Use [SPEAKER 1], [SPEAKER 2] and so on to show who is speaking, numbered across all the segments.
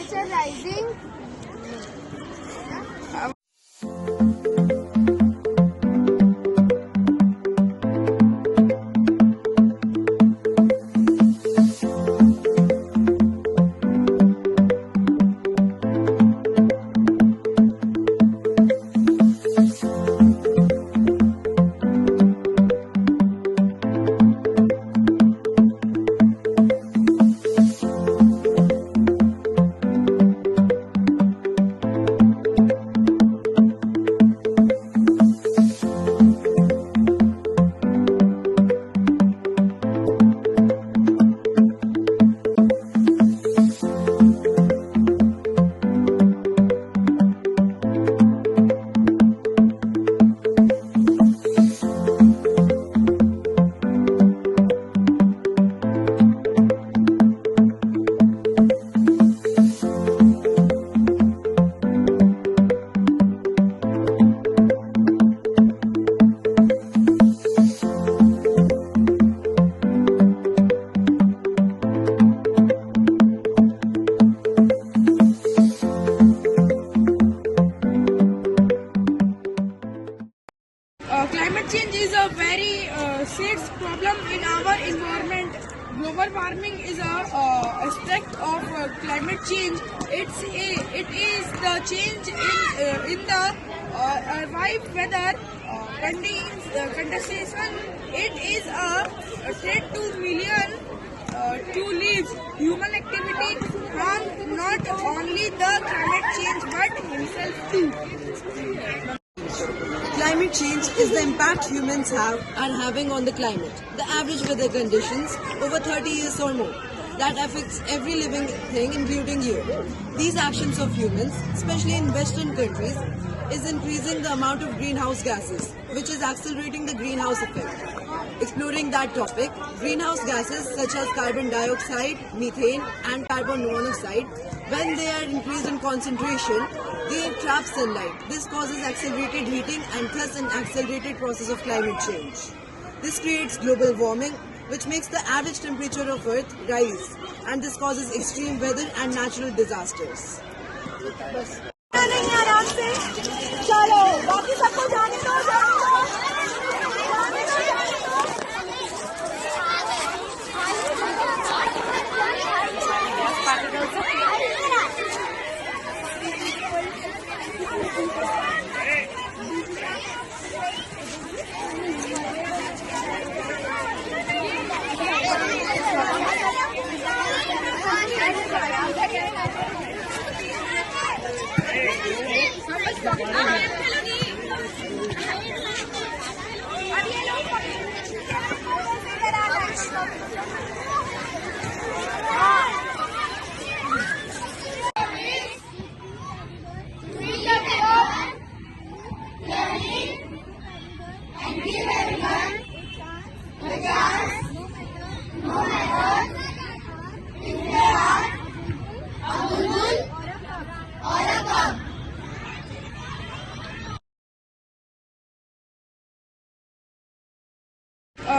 [SPEAKER 1] temperature rising.
[SPEAKER 2] Climate change is a very serious problem in our environment. Global warming is a aspect of climate change. It is the change in the arrived weather condition. It is a threat to million to lives. Human activity harm not only the climate change but himself too.
[SPEAKER 3] Climate change is the impact humans are having on the climate. The average weather conditions over 30 years or more that affects every living thing, including you. These actions of humans, especially in Western countries, is increasing the amount of greenhouse gases, which is accelerating the greenhouse effect. Exploring that topic, greenhouse gases such as carbon dioxide, methane and carbon monoxide, when they are increased in concentration, they trap sunlight. This causes accelerated heating and thus an accelerated process of climate change. This creates global warming, which makes the average temperature of Earth rise, and this causes extreme weather and natural disasters.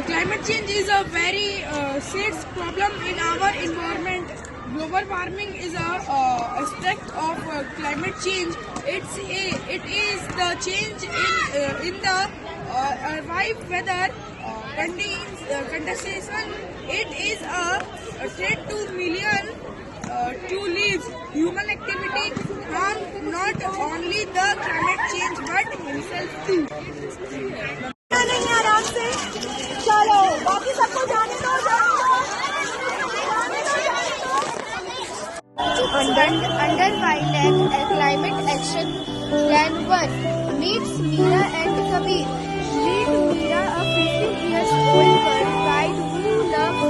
[SPEAKER 2] Climate change is a very serious problem in our environment. Global warming is a aspect of climate change. It is the change in the arrived weather condition. It is a threat to million to lives. Human activity harm not only the climate change but himself too.
[SPEAKER 1] Under Wildlife Climate Action Plan 1 meets Meera and Kabir. Meet Meera, a 15 years old girl guide who loves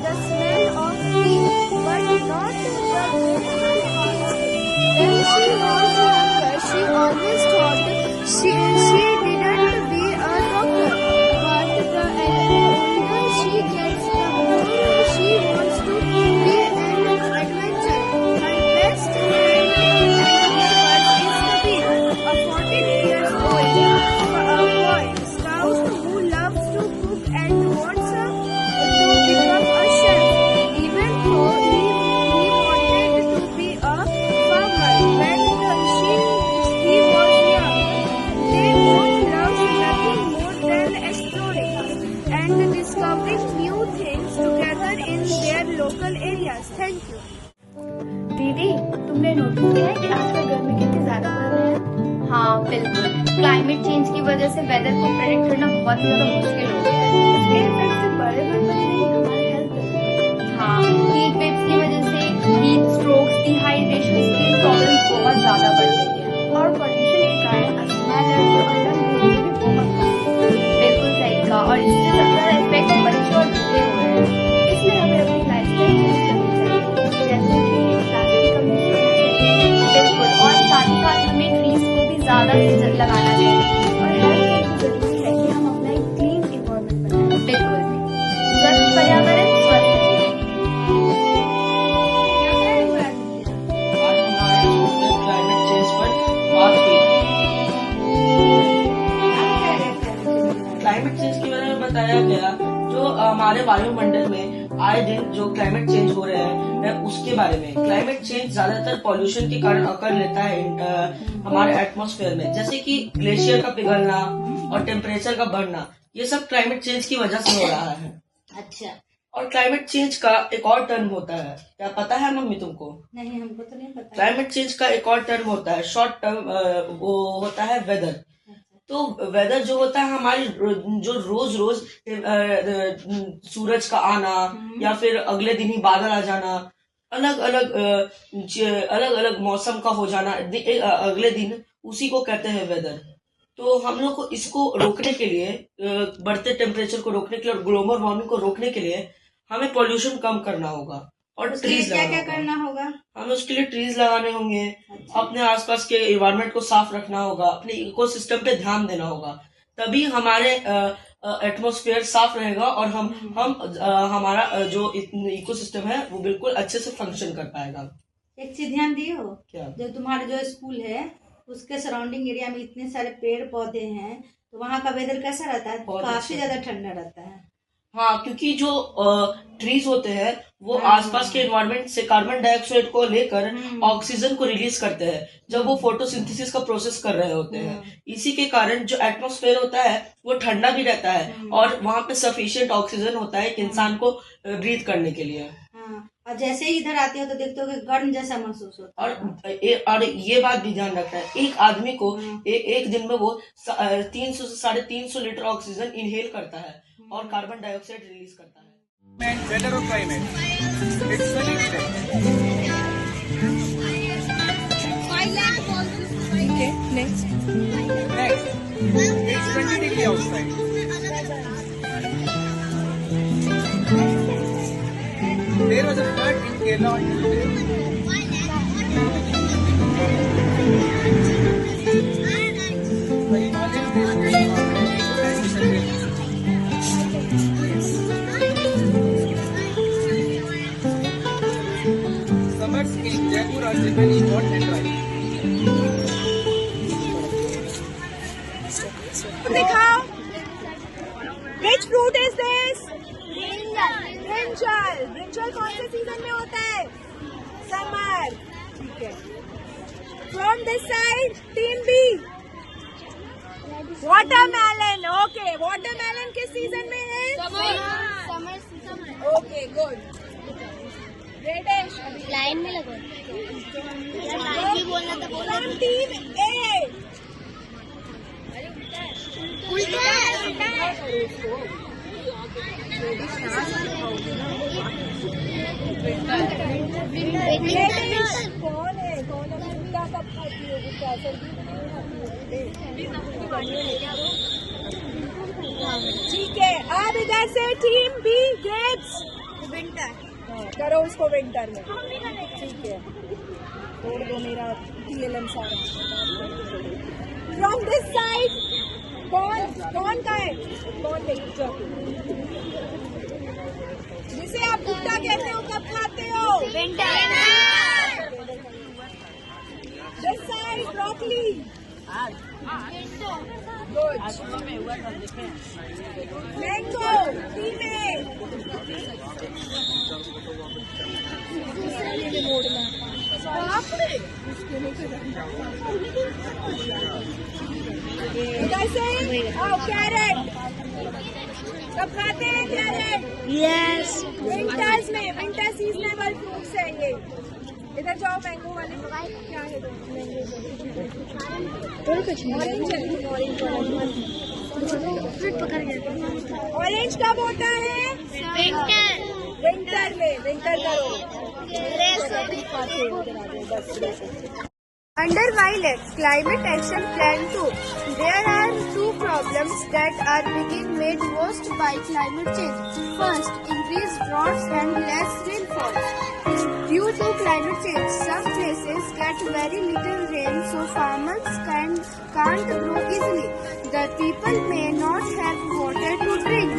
[SPEAKER 1] the smell of tea, but not the beautiful taste. When she was younger, she always thought she didn't be a doctor, but the older she gets, the more she wants to be an adventure. Her best friend and expert is Kabir, a 14 years old us. Thank you.
[SPEAKER 4] दीदी, तुमने notice किया है कि आजकल गर्मी कितनी ज्यादा बढ़ रही है? हाँ बिल्कुल, क्लाइमेट चेंज की वजह से वेदर को प्रेडिक्ट करना बहुत ही ज्यादा मुश्किल हो गया है। इसके इफेक्ट से बड़े हमारे हेल्थ पर। हाँ, हीट वेव्स की वजह से heat strokes, dehydration, skin problem बहुत ज्यादा बढ़ रही है और पोल्यूशन के कारण अस्थमा, एलर्जी और लंग डिजीज भी बहुत बढ़ रही है। बिल्कुल सही कहा, और इससे सबसे ज्यादा इफेक्ट बच्चों और बूढ़े हो रहे हैं। इसलिए हमें अपनी लाइफस्टाइल चेंज करनी चाहिए, जैसे कि प्लास्टिक कम यूज करना चाहिए। बिल्कुल, और साथ ही साथ हमें ट्रीज को भी ज्यादा से लगाना चाहिए और हर चीज जरूरी है कि हम अपना एक क्लीन इन्वायरमेंट बनाएं। बिल्कुल, स्वस्थ पर्यावरण स्वस्थ
[SPEAKER 5] क्लाइमेट चेंज पर बात हुई। क्लाइमेट चेंज के बारे में बताया गया, जो हमारे वायुमंडल में आए दिन जो क्लाइमेट चेंज हो रहे हैं उसके बारे में। क्लाइमेट चेंज ज्यादातर पॉल्यूशन के कारण अकर लेता है हमारे एटमॉस्फेयर में, जैसे कि ग्लेशियर का पिघलना और टेम्परेचर का बढ़ना, ये सब क्लाइमेट चेंज की वजह से हो रहा है।
[SPEAKER 6] अच्छा,
[SPEAKER 5] और क्लाइमेट चेंज का एक और टर्म होता है, क्या पता है मम्मी तुमको?
[SPEAKER 6] नहीं हमको तो नहीं पता।
[SPEAKER 5] क्लाइमेट चेंज का एक और टर्म होता है, शॉर्ट टर्म, वो होता है वेदर। तो वेदर जो होता है हमारी जो रोज रोज सूरज का आना या फिर अगले दिन ही बादल आ जाना, अलग अलग मौसम का हो जाना अगले दिन, उसी को कहते हैं वेदर। तो हम लोग को इसको रोकने के लिए, बढ़ते टेम्परेचर को रोकने के लिए और ग्लोबल वार्मिंग को रोकने के लिए हमें पॉल्यूशन कम करना होगा और ट्रीज
[SPEAKER 6] क्या क्या करना होगा?
[SPEAKER 5] हमें उसके लिए ट्रीज लगाने होंगे। अच्छा। अपने आसपास के इन्वायरमेंट को साफ रखना होगा, अपने इकोसिस्टम पे ध्यान देना होगा, तभी हमारे एटमॉस्फेयर साफ रहेगा और हमारा जो इकोसिस्टम है वो बिल्कुल अच्छे से फंक्शन कर पाएगा।
[SPEAKER 6] एक चीज ध्यान दिए हो
[SPEAKER 5] क्या?
[SPEAKER 6] जो तुम्हारा जो स्कूल है उसके सराउंडिंग एरिया में इतने सारे पेड़ पौधे हैं, तो वहाँ का वेदर कैसा रहता है? काफी ज्यादा ठंडा रहता है।
[SPEAKER 5] हाँ, क्योंकि जो ट्रीज होते हैं वो आसपास के एनवायरनमेंट से कार्बन डाइऑक्साइड को लेकर ऑक्सीजन को रिलीज करते हैं जब वो फोटोसिंथेसिस का प्रोसेस कर रहे होते हैं। इसी के कारण जो एटमॉस्फेयर होता है वो ठंडा भी रहता है और वहाँ पे सफिशिएंट ऑक्सीजन होता है इंसान को ब्रीथ करने के लिए।
[SPEAKER 6] और जैसे ही इधर आते हो तो देखते हो कि गर्म जैसा महसूस होता है।
[SPEAKER 5] और ये बात भी ध्यान रखना है, एक आदमी को एक दिन में वो 300 से 350 लीटर ऑक्सीजन इनहेल करता है और कार्बन डाइऑक्साइड रिलीज करता है।
[SPEAKER 7] Weather or climate? It's sunny today.
[SPEAKER 2] Okay, next.
[SPEAKER 7] Next, it's 20 degrees outside. There was a flood in Kerala on Tuesday. The Himalayan region summers in Jaipur are generally hot and dry.
[SPEAKER 2] दिखाओ, which fruit is this? Brinjal. Brinjal कौन से season में होता है? Summer. ठीक है। From this side, team B. Watermelon. Okay, watermelon किस season में है? Summer. Okay, good. Radish.
[SPEAKER 1] Line में लगो। लाइन भी बोलना था, बोलो।
[SPEAKER 2] From team A.
[SPEAKER 1] उल्टा है।
[SPEAKER 2] कौन है? गुड्डा कब खाती है? गुड्डा सर्दी ठीक है। अब इधर से टीम बी ग्रेप्स। विंटर करो उसको विंटर में। ठीक है, तोड़ दो मेरा TLM सारा। फ्रॉम दिस साइड कौन का है? कौन देखो जिसे आप गुड्डा कहते हो कब खाते हो?
[SPEAKER 1] Winter.
[SPEAKER 2] This side, broccoli. Good. Mango, teammate. इधर से, carrot. कब खाते हैं कैरेट?
[SPEAKER 1] Yes.
[SPEAKER 2] विंटर्स में, विंटर सीजनेबल ट्रॉपिकल फ्रूट्स है ये। इधर जाओ मैंगो वाले, क्या है ऑरेंज कब होता है? विंटर में, विंटर करो।
[SPEAKER 1] Under Violet Climate Action Plan 2, there are two problems that are being made worst by climate change. First, increased droughts and less rainfall. Due to climate change, some places get very little rain, so farmers can't grow easily. The people may not have water to drink.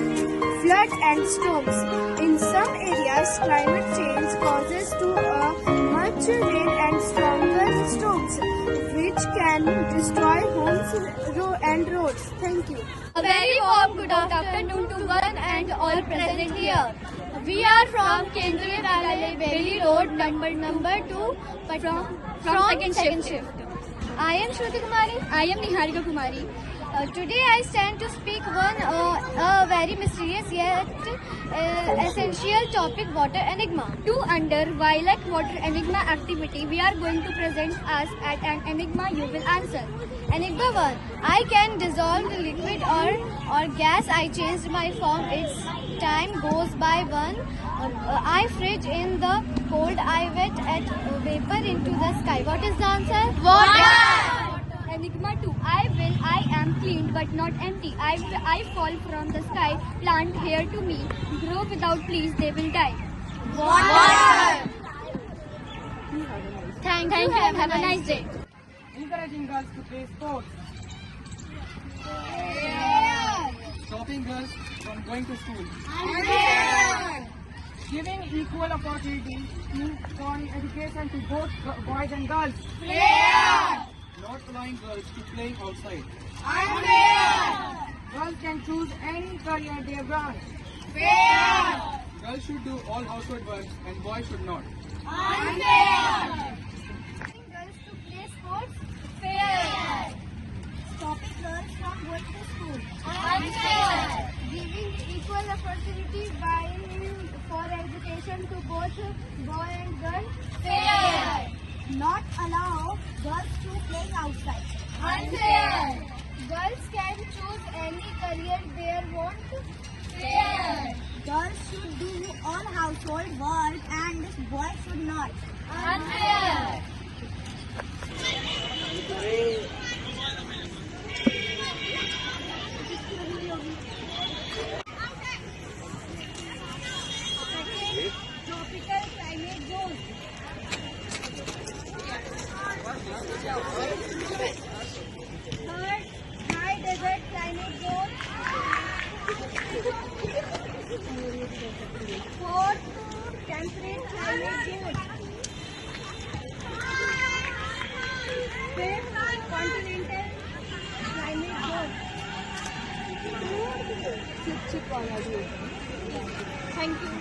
[SPEAKER 1] Flood and storms. In some areas, climate change causes much rain and stronger storms, which can destroy homes and roads. Thank you.
[SPEAKER 8] A very warm good afternoon to one and all present here. We are from Kendriya Vidyalaya, Bailey Road, number 2, from second shift. I am Shruti Kumari. I am Niharika Kumari. Today I stand to speak a very mysterious yet essential topic, water enigma. Under Violet Water Enigma activity, we are going to present us at an enigma. You will answer. Enigma 1. I can dissolve the liquid or gas. I changed my form. Its time goes by 1. I fridge in the cold. I wet at vapor into the sky. What is the answer? Water. Enigma 2. I am cleaned but not empty. I fall from the sky. Plant here to me. Grow without please, they will die. Water. Thank you. Have a nice day.
[SPEAKER 7] Encouraging girls to play sports. Stopping girls from going to school. Giving equal opportunity for education to both boys and girls. Not allowing girls to play outside. Girls can choose any career they want. Girls should do all household work and boys should not.
[SPEAKER 8] Girls to play sports. Fair.
[SPEAKER 1] Stopping girls from going to school.
[SPEAKER 8] Unfair.
[SPEAKER 1] Giving equal opportunity for education to both boy and girl.
[SPEAKER 8] Fair.
[SPEAKER 1] Not allow girls to play outside.
[SPEAKER 8] Unfair.
[SPEAKER 1] Girls can choose any career they want.
[SPEAKER 8] Fair.
[SPEAKER 1] Girls should do all household work and boys should not.
[SPEAKER 8] Unfair.
[SPEAKER 1] Tropical climate zone. Third, high desert climate zone. Fourth, temperate climate zone. Fifth, continental climate zone. Thank you.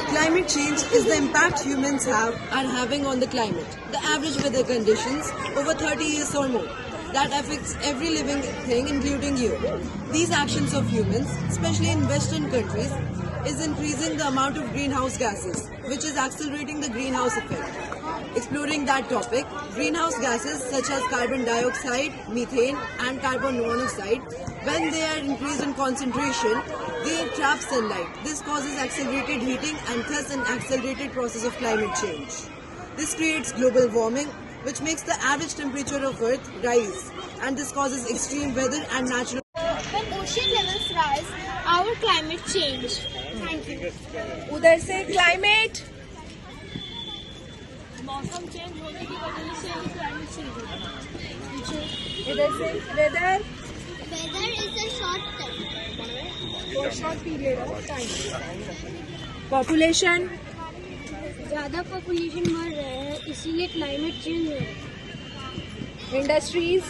[SPEAKER 3] Climate change is the impact humans are having on the climate. The average weather conditions over 30 years or more that affects every living thing, including you. These actions of humans, especially in Western countries, is increasing the amount of greenhouse gases, which is accelerating the greenhouse effect. Exploring that topic, greenhouse gases such as carbon dioxide, methane and carbon monoxide, when they are increased in concentration, they trap sunlight. This causes accelerated heating and thus an accelerated process of climate change. This creates global warming, which makes the average temperature of Earth rise, and this causes extreme weather and natural.
[SPEAKER 1] When ocean levels rise, our climate change. Thank you.
[SPEAKER 2] उधर से climate,
[SPEAKER 1] मौसम change होने की वजह से climate change होता है।
[SPEAKER 2] इधर से weather,
[SPEAKER 1] Weather is a short term.
[SPEAKER 2] for short period of time. Population,
[SPEAKER 1] ज्यादा पॉपुलेशन बढ़ रहा है, इसीलिए क्लाइमेट चेंज हो रहा है।
[SPEAKER 2] इंडस्ट्रीज,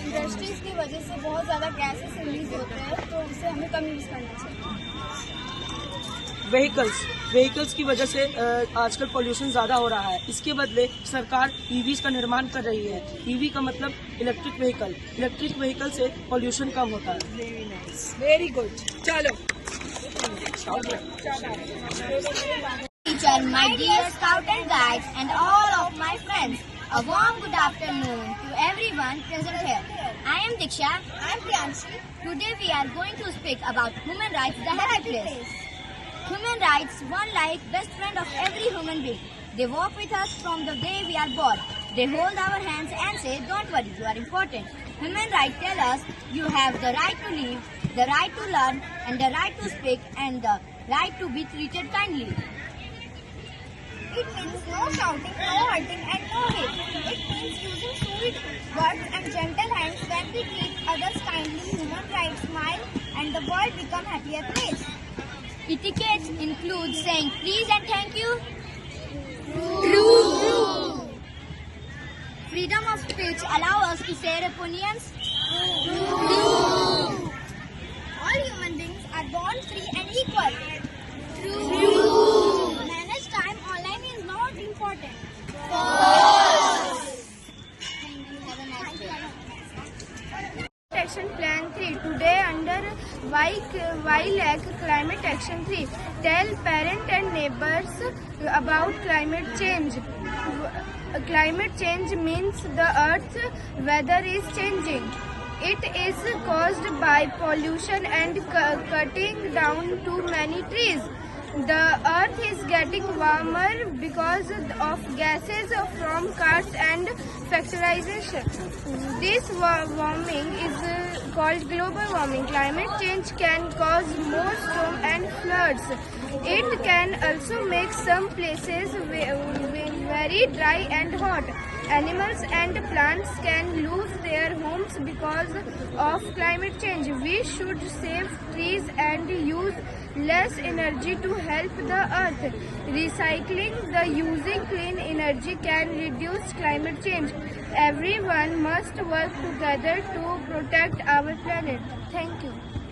[SPEAKER 1] इंडस्ट्रीज की वजह से बहुत ज़्यादा गैसेस रिलीज होते हैं, तो उसे हमें कम यूज़ करना चाहिए।
[SPEAKER 5] व्हीकल्स की वजह से आजकल पोल्यूशन ज़्यादा हो रहा है। इसके बदले सरकार ईवीज का निर्माण कर रही है। ईवी का मतलब इलेक्ट्रिक व्हीकल से पोल्यूशन कम होता है।
[SPEAKER 2] वेरी गुड, चलो।
[SPEAKER 8] Teacher, my dear scout and guides, and all of my friends, a warm good afternoon to everyone present here. I am Diksha.
[SPEAKER 1] I am Priyanshi.
[SPEAKER 8] Today we are going to speak about human rights, the happy place. Human rights, one like best friend of every human being. They walk with us from the day we are born. They hold our hands and say, don't worry, you are important. Human rights tell us you have the right to live, the right to learn, and the right to speak, and the right to be treated kindly.
[SPEAKER 1] It means no shouting, no hurting, and no hate. It means using sweet words and gentle hands. When we treat others kindly, human rights smile and the world become happier place.
[SPEAKER 8] Etiquette includes saying please and thank you. True. Freedom of speech allow us to share opinions.
[SPEAKER 1] All human beings are born free and equal. Manage time online is not important. Action Plan 3. Today under YLAC Climate Action 3. Tell parents and neighbors about climate change. Climate change means the earth's weather is changing. It is caused by pollution and cutting down too many trees. The earth is getting warmer because of gases from cars and factorization. This warming is called global warming. Climate change can cause more storm and floods. It can also make some places very dry and hot. Animals and plants can lose their homes because of climate change. We should save trees and use less energy to help the earth. Recycling the using clean energy can reduce climate change. Everyone must work together to protect our planet. Thank you.